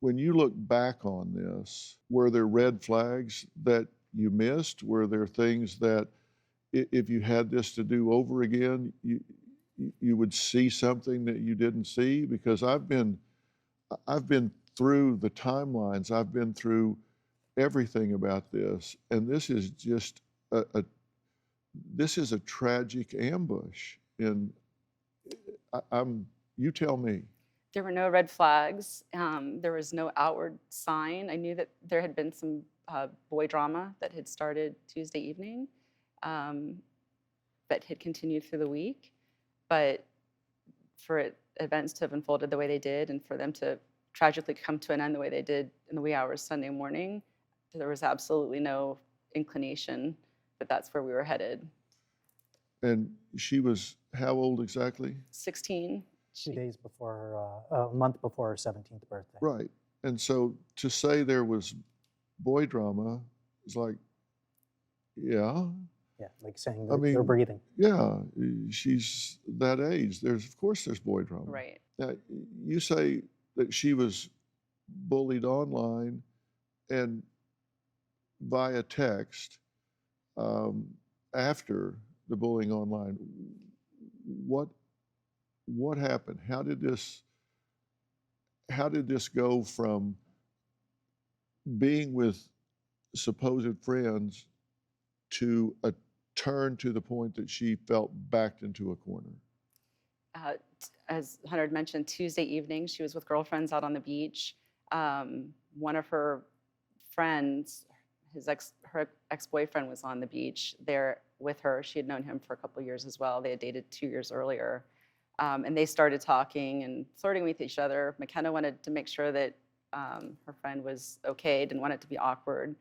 When you look back on this, were there red flags that you missed? Were there things that if you had this to do over again, you would see something that you didn't see? Because I've been through the timelines. I've been through everything about this, and this is just a tragic ambush. And I'm you tell me. There were no red flags. There was no outward sign. I knew that there had been some boy drama that had started Tuesday evening, um, that had continued through the week. But for events to have unfolded the way they did, and for them to tragically come to an end the way they did in the wee hours Sunday morning, there was absolutely no inclination that that's where we were headed. And she was how old exactly? 16. 2 days before her, a month before her 17th birthday. Right. And so to say there was boy drama is like, yeah. Yeah, like saying I they're mean, breathing. yeah, she's that age. Of course there's boy drama. Right. Now, you say that she was bullied online and via text um, after the bullying online. What what happened? How did this go from being with supposed friends to a turn to the point that she felt backed into a corner? As Hunter had mentioned, Tuesday evening, she was with girlfriends out on the beach. One of her friends, her ex-boyfriend was on the beach there with her. She had known him for a couple of years as well. They had dated 2 years earlier. And they started talking and flirting with each other. McKenna wanted to make sure that her friend was okay, didn't want it to be awkward.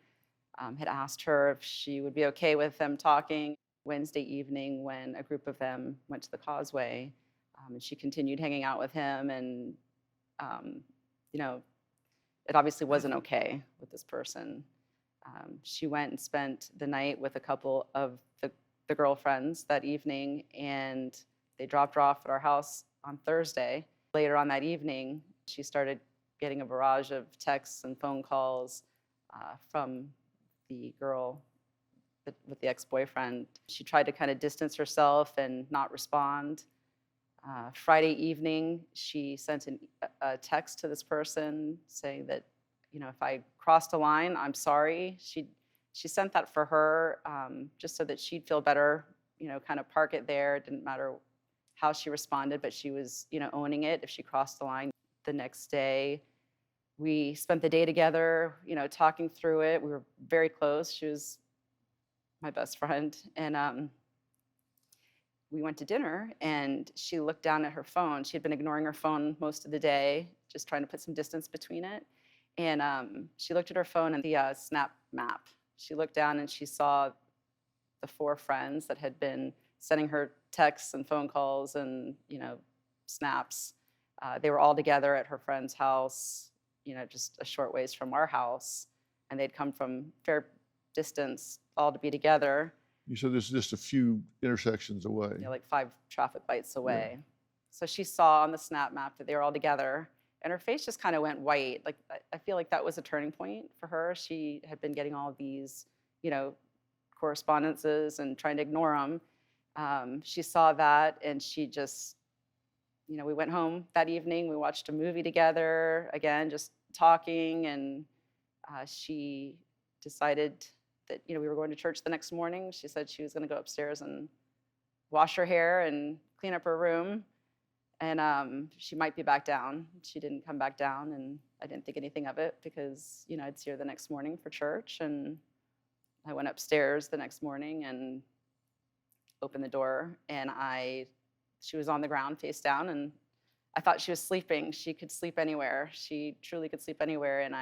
Had asked her if she would be okay with them talking Wednesday evening when a group of them went to the causeway. And she continued hanging out with him. And, you know, it obviously wasn't okay with this person. She went and spent the night with a couple of the girlfriends that evening, and they dropped her off at our house on Thursday. Later on that evening, she started getting a barrage of texts and phone calls from the girl with the ex-boyfriend. She tried to kind of distance herself and not respond. Friday evening, she sent a text to this person saying that, if I crossed a line, I'm sorry. She sent that for her, just so that she'd feel better, kind of park it there. It didn't matter how she responded, but she was, owning it if she crossed the line. The next day, we spent the day together, talking through it. We were very close. She was my best friend. And we went to dinner, and she looked down at her phone. She had been ignoring her phone most of the day, just trying to put some distance between it. And she looked at her phone and the Snap map. She looked down and she saw the 4 friends that had been sending her texts and phone calls and, snaps. They were all together at her friend's house, just a short ways from our house. And they'd come from fair distance all to be together. You said this is just a few intersections away. Yeah, like 5 traffic lights away. Yeah. So she saw on the Snap map that they were all together, and her face just kind of went white. Like, I feel like that was a turning point for her. She had been getting all of these, correspondences and trying to ignore them. She saw that, and she just, we went home that evening. We watched a movie together, again, just talking, and she decided that, we were going to church the next morning. She said she was going to go upstairs and wash her hair and clean up her room. And she might be back down. She didn't come back down, and I didn't think anything of it because, I'd see her the next morning for church. And I went upstairs the next morning and opened the door, and she was on the ground face down, and I thought she was sleeping. She could sleep anywhere. She truly could sleep anywhere. And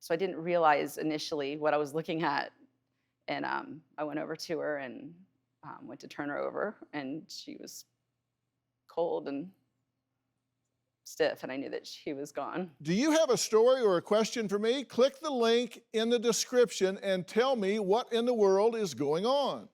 so I didn't realize initially what I was looking at. And I went over to her and went to turn her over, and she was cold and stiff, and I knew that she was gone. Do you have a story or a question for me? Click the link in the description and tell me what in the world is going on.